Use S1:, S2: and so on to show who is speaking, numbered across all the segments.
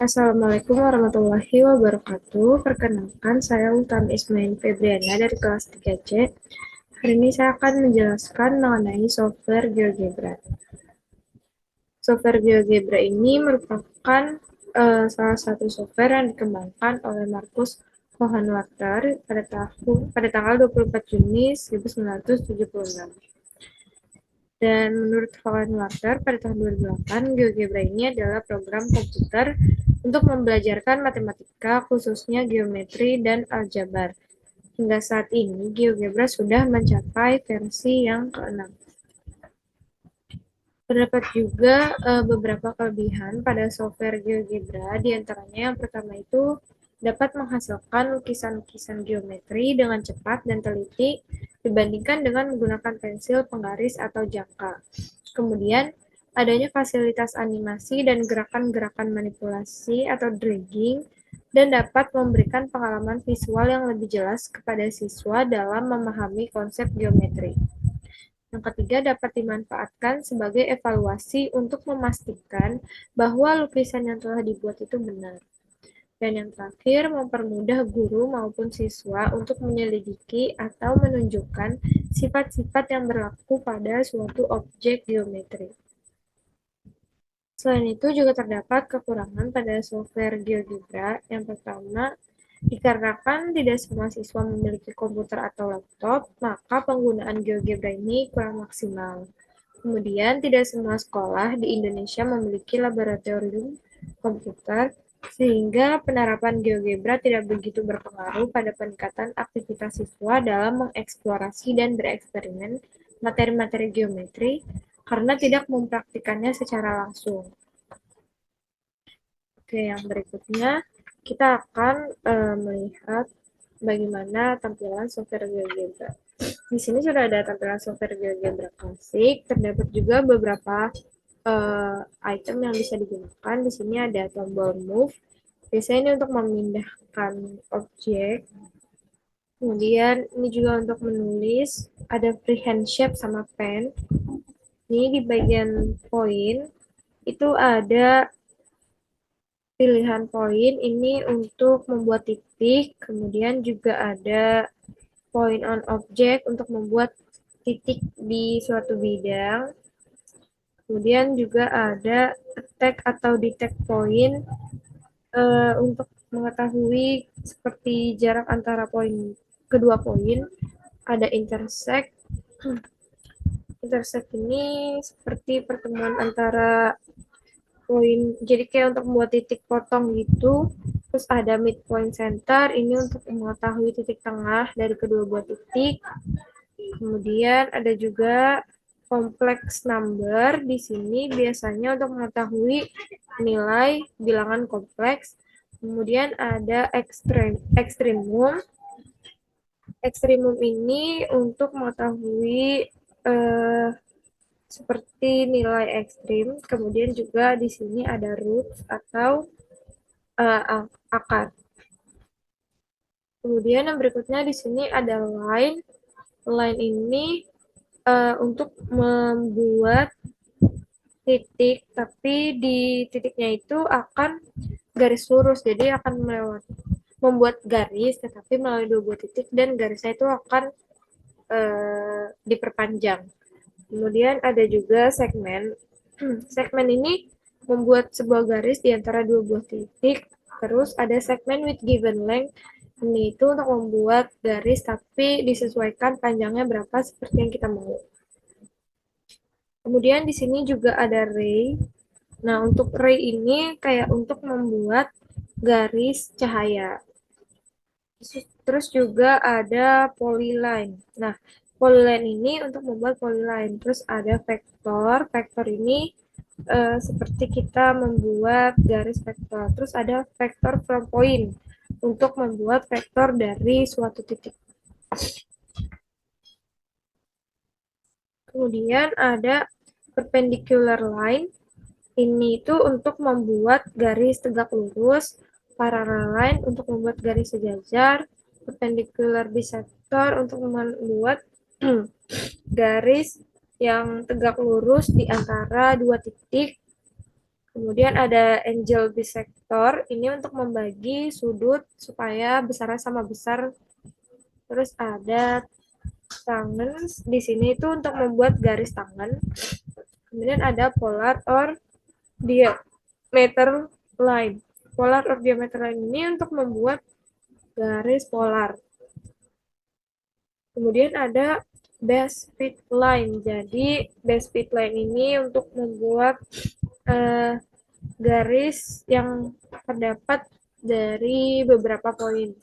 S1: Assalamualaikum warahmatullahi wabarakatuh. Perkenalkan, saya Utami Ismail Febriana dari kelas 3C. Hari ini saya akan menjelaskan mengenai software GeoGebra. Software GeoGebra ini merupakan salah satu software yang dikembangkan oleh Markus Hohenwarter pada tanggal 24 Juni 1976. Dan menurut Hohenwarter, pada tahun 2008, GeoGebra ini adalah program komputer untuk membelajarkan matematika, khususnya geometri dan aljabar. Hingga saat ini, GeoGebra sudah mencapai versi yang ke-6. Terdapat juga beberapa kelebihan pada software GeoGebra, di antaranya yang pertama itu dapat menghasilkan lukisan-lukisan geometri dengan cepat dan teliti dibandingkan dengan menggunakan pensil, penggaris, atau jangka. Kemudian, adanya fasilitas animasi dan gerakan-gerakan manipulasi atau dragging dan dapat memberikan pengalaman visual yang lebih jelas kepada siswa dalam memahami konsep geometri. Yang ketiga, dapat dimanfaatkan sebagai evaluasi untuk memastikan bahwa lukisan yang telah dibuat itu benar. Dan yang terakhir, mempermudah guru maupun siswa untuk menyelidiki atau menunjukkan sifat-sifat yang berlaku pada suatu objek geometri. Selain itu, juga terdapat kekurangan pada software GeoGebra. Yang pertama, dikarenakan tidak semua siswa memiliki komputer atau laptop, maka penggunaan GeoGebra ini kurang maksimal. Kemudian, tidak semua sekolah di Indonesia memiliki laboratorium komputer, sehingga penerapan GeoGebra tidak begitu berpengaruh pada peningkatan aktivitas siswa dalam mengeksplorasi dan bereksperimen materi-materi geometri karena tidak mempraktikannya secara langsung. Oke, yang berikutnya kita akan melihat bagaimana tampilan software GeoGebra. Di sini sudah ada tampilan software GeoGebra klasik, terdapat juga beberapa item yang bisa digunakan. Di sini ada tombol move, biasanya ini untuk memindahkan objek. Kemudian ini juga untuk menulis, ada freehand shape sama pen. Ini di bagian poin itu ada pilihan poin ini untuk membuat titik, kemudian juga ada point on object untuk membuat titik di suatu bidang. Kemudian juga ada attack atau detect point untuk mengetahui seperti jarak antara poin kedua poin. Ada intersect. Intersect ini seperti pertemuan antara poin, jadi kayak untuk membuat titik potong gitu. Terus ada midpoint center, ini untuk mengetahui titik tengah dari kedua buah titik. Kemudian ada juga complex number, di sini biasanya untuk mengetahui nilai bilangan kompleks. Kemudian ada ekstremum. Ekstremum ini untuk mengetahui seperti nilai ekstrim. Kemudian juga di sini ada roots atau akar. Kemudian yang berikutnya di sini ada line. Line ini untuk membuat titik, tapi di titiknya itu akan garis lurus, jadi akan membuat garis, tetapi melalui dua buah titik dan garisnya itu akan diperpanjang. Kemudian ada juga segmen. Segmen ini membuat sebuah garis di antara dua buah titik. Terus ada segmen with given length. Ini itu untuk membuat garis tapi disesuaikan panjangnya berapa seperti yang kita mau. Kemudian di sini juga ada ray. Nah, untuk ray ini kayak untuk membuat garis cahaya. Terus juga ada polyline. Nah, polyline ini untuk membuat polyline. Terus ada vektor. Vektor ini seperti kita membuat garis vektor. Terus ada vektor from point untuk membuat vektor dari suatu titik. Kemudian ada perpendicular line. Ini itu untuk membuat garis tegak lurus. Parallel line untuk membuat garis sejajar. Perpendicular bisector untuk membuat garis yang tegak lurus di antara dua titik. Kemudian ada angle bisector, ini untuk membagi sudut supaya besarnya sama besar. Terus ada tangen, di sini itu untuk membuat garis tangan. Kemudian ada polar or diameter line. Polar or diameter line ini untuk membuat garis polar. Kemudian ada base fit line. Jadi base fit line ini untuk membuat garis yang terdapat dari beberapa poin.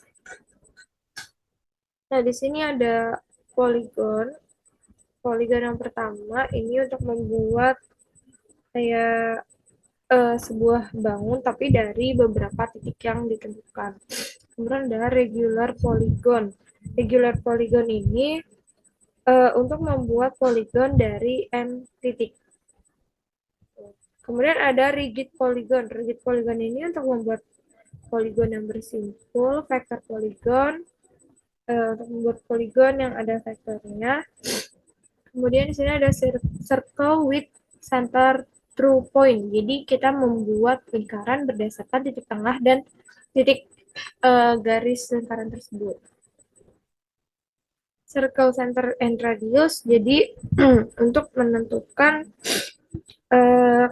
S1: Nah, di sini ada poligon. Poligon yang pertama ini untuk membuat kayak sebuah bangun tapi dari beberapa titik yang ditentukan. Kemudian ada regular polygon. Regular polygon ini untuk membuat poligon dari n titik. Kemudian ada rigid polygon. Rigid polygon ini untuk membuat poligon yang bersimpul, vektor polygon, untuk membuat poligon yang ada vektornya. Kemudian di sini ada circle with center true point. Jadi kita membuat lingkaran berdasarkan titik tengah dan titik garis lingkaran tersebut. Circle center and radius. Jadi untuk menentukan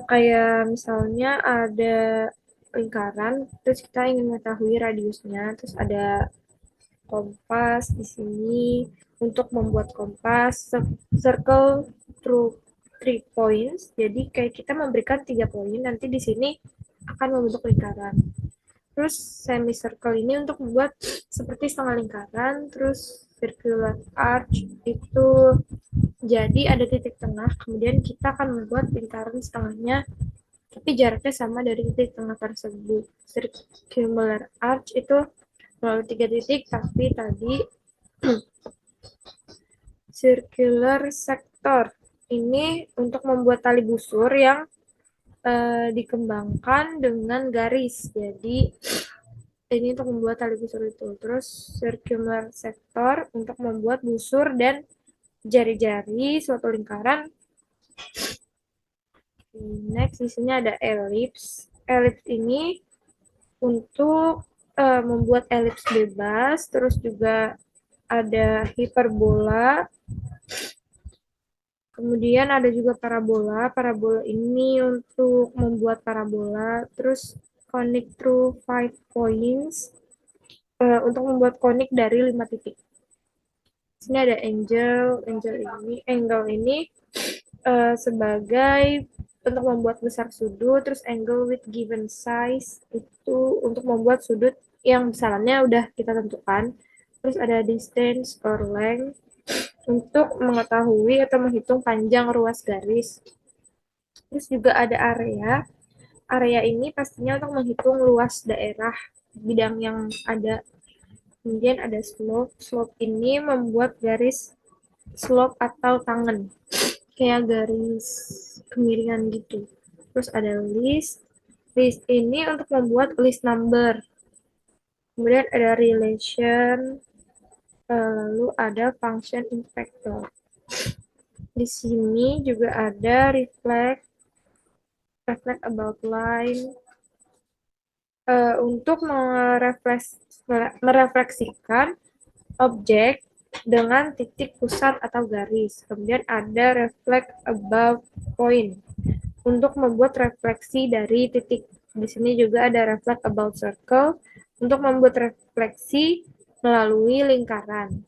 S1: kayak misalnya ada lingkaran, terus kita ingin mengetahui radiusnya, terus ada kompas di sini untuk membuat kompas circle through 3 points. Jadi kayak kita memberikan 3 poin, nanti di sini akan membentuk lingkaran. Terus semicircle ini untuk membuat seperti setengah lingkaran. Terus circular arch itu jadi ada titik tengah, kemudian kita akan membuat lingkaran setengahnya tapi jaraknya sama dari titik tengah tersebut. Circular arch itu melalui 3 titik, tapi tadi circular sector ini untuk membuat tali busur yang dikembangkan dengan garis. Jadi ini untuk membuat tali busur itu. Terus circular sector untuk membuat busur dan jari-jari suatu lingkaran. Next di sini ada ellipse. Ellipse ini untuk membuat elips bebas, terus juga ada hiperbola, kemudian ada juga parabola. Parabola ini untuk membuat parabola, terus conic through 5 points untuk membuat konik dari 5 titik. Sini ada angle ini sebagai untuk membuat besar sudut, terus angle with given size itu untuk membuat sudut yang besarannya udah kita tentukan. Terus ada distance or length untuk mengetahui atau menghitung panjang ruas garis. Terus juga ada area. Area ini pastinya untuk menghitung luas daerah bidang yang ada. Kemudian ada slope. Slope ini membuat garis slope atau tangen, kayak garis kemiringan gitu. Terus ada list. List ini untuk membuat list number. Kemudian ada relation, lalu ada function inspector. Di sini juga ada reflect about line, untuk merefleksikan objek dengan titik pusat atau garis. Kemudian ada reflect above point untuk membuat refleksi dari titik. Di sini juga ada reflect about circle untuk membuat refleksi melalui lingkaran.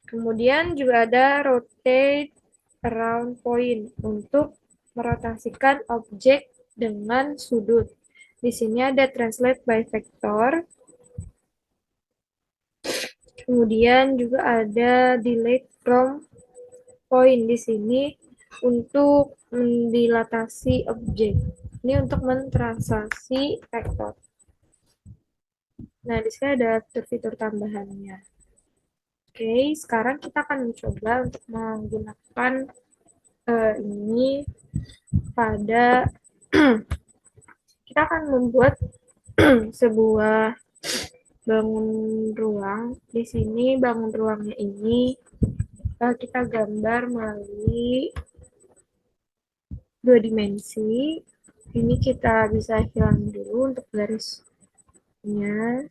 S1: Kemudian juga ada rotate around point untuk merotasikan objek dengan sudut. Di sini ada translate by vector. Kemudian juga ada delete from point di sini untuk mendilatasi objek. Ini untuk mentranslasi vektor. Nah, di sini ada fitur-fitur tambahannya. Oke, sekarang kita akan mencoba untuk menggunakan ini pada kita akan membuat sebuah bangun ruang. Di sini bangun ruangnya ini kita gambar melalui 2 dimensi. Ini kita bisa hilang dulu untuk garisnya.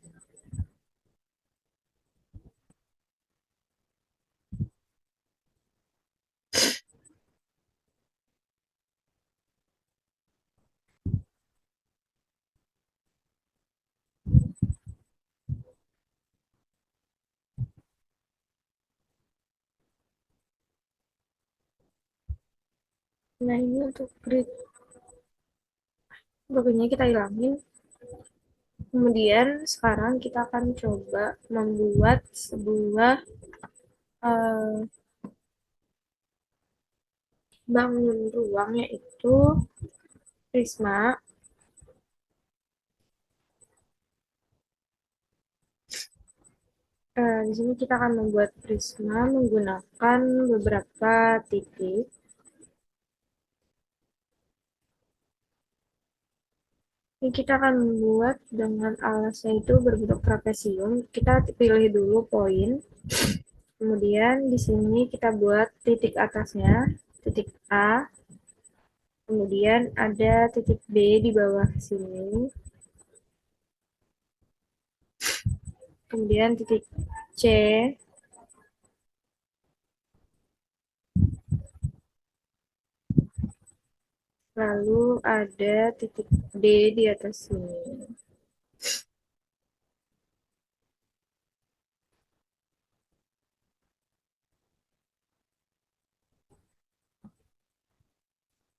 S1: Nah, ini untuk grid pokoknya kita hilangin. Kemudian sekarang kita akan coba membuat sebuah uh, bangun ruang, yaitu prisma. Di sini kita akan membuat prisma menggunakan beberapa titik. Ini kita akan membuat dengan alasnya itu berbentuk trapesium. Kita pilih dulu poin. Kemudian di sini kita buat titik atasnya, titik A. Kemudian ada titik B di bawah sini. Kemudian titik C. Lalu ada titik D di atas sini.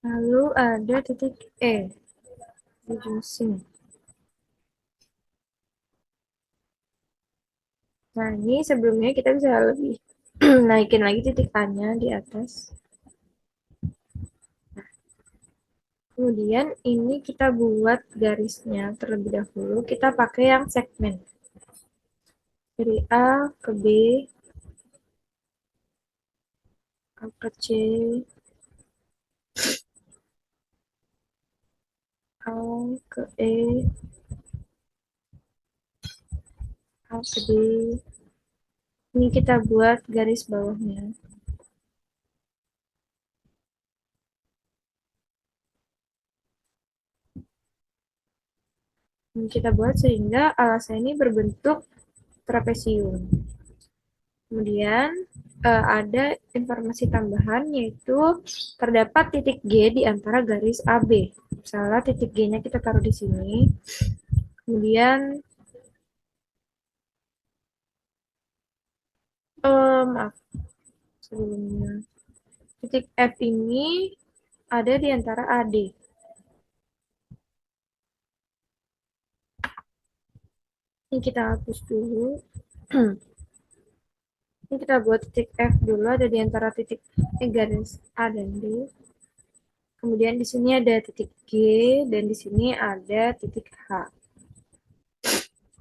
S1: Lalu ada titik E di ujung sini. Nah, ini sebelumnya kita bisa lebih naikin lagi titik A-nya di atas. Kemudian ini kita buat garisnya terlebih dahulu. Kita pakai yang segmen. Dari A ke B, A ke C, A ke E, A ke D. Ini kita buat garis bawahnya. Ini kita buat sehingga alasnya ini berbentuk trapesium. Kemudian ada informasi tambahan, yaitu terdapat titik G di antara garis AB. Misalnya titik G-nya kita taruh di sini. Kemudian maaf sebelumnya, titik F ini ada di antara AD. Ini kita hapus dulu. Ini kita buat titik F dulu, ada di antara titik garis A dan D. Kemudian di sini ada titik G dan di sini ada titik H.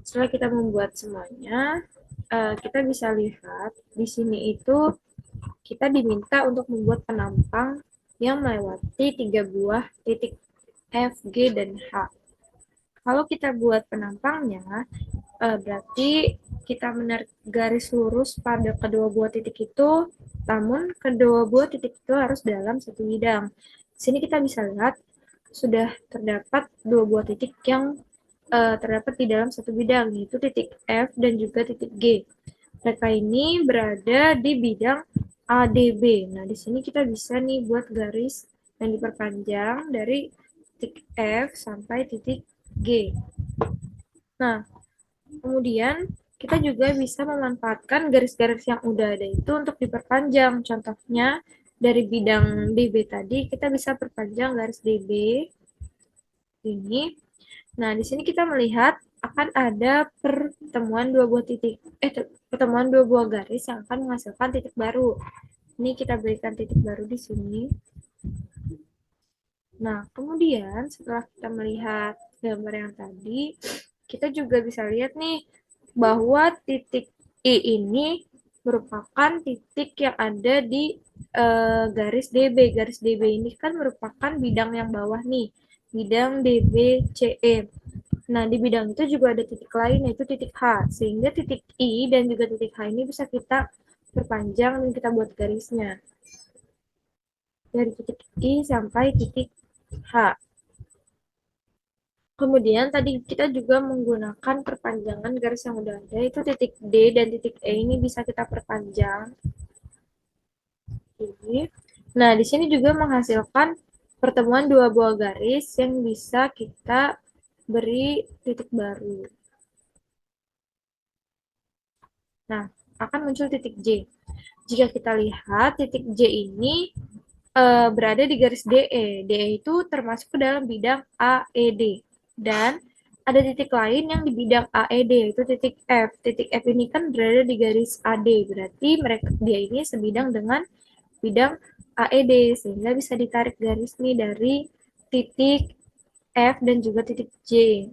S1: Setelah kita membuat semuanya, kita bisa lihat di sini itu kita diminta untuk membuat penampang yang melewati 3 buah titik F, G, dan H. Kalau kita buat penampangnya, berarti kita menarik garis lurus pada kedua buah titik itu, namun kedua buah titik itu harus dalam satu bidang. Di sini kita bisa lihat sudah terdapat dua buah titik yang terdapat di dalam satu bidang, yaitu titik F dan juga titik G. Mereka ini berada di bidang ADB. Nah, di sini kita bisa nih buat garis yang diperpanjang dari titik F sampai titik G. Nah, kemudian kita juga bisa memanfaatkan garis-garis yang udah ada itu untuk diperpanjang. Contohnya dari bidang DB tadi kita bisa perpanjang garis DB ini. Nah, di sini kita melihat akan ada pertemuan dua buah titik, pertemuan dua buah garis yang akan menghasilkan titik baru. Ini kita berikan titik baru di sini. Nah, kemudian setelah kita melihat gambar yang tadi, kita juga bisa lihat nih bahwa titik E ini merupakan titik yang ada di garis DB. Garis DB ini kan merupakan bidang yang bawah nih, bidang DBCE. Nah, di bidang itu juga ada titik lain, yaitu titik H. Sehingga titik I dan juga titik H ini bisa kita perpanjang dan kita buat garisnya. Dari titik I sampai titik H. Kemudian tadi kita juga menggunakan perpanjangan garis yang udah ada, itu titik D dan titik E ini bisa kita perpanjang. Ini. Nah, di sini juga menghasilkan pertemuan dua buah garis yang bisa kita beri titik baru. Nah, akan muncul titik J. Jika kita lihat, titik J ini berada di garis DE. DE itu termasuk ke dalam bidang AED. Dan ada titik lain yang di bidang AED, yaitu titik F. Titik F ini kan berada di garis AD, berarti mereka dia ini sebidang dengan bidang AED, sehingga bisa ditarik garis nih dari titik F dan juga titik J.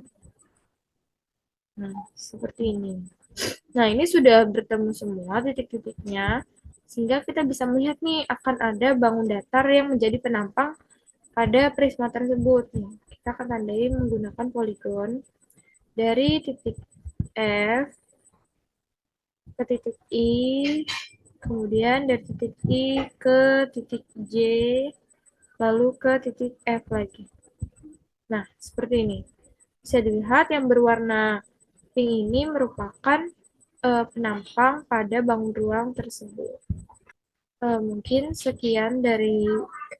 S1: Nah, seperti ini. Nah, ini sudah bertemu semua titik-titiknya, sehingga kita bisa melihat nih akan ada bangun datar yang menjadi penampang pada prisma tersebut. Nih, kita akan tandai menggunakan poligon dari titik F ke titik I, kemudian dari titik I ke titik J, lalu ke titik F lagi. Nah, seperti ini. Bisa dilihat yang berwarna pink ini merupakan penampang pada bangun ruang tersebut. Mungkin sekian dari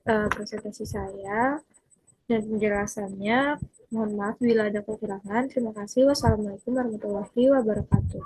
S1: presentasi saya dan penjelasannya. Mohon maaf bila ada kekurangan. Terima kasih. Wassalamualaikum warahmatullahi wabarakatuh.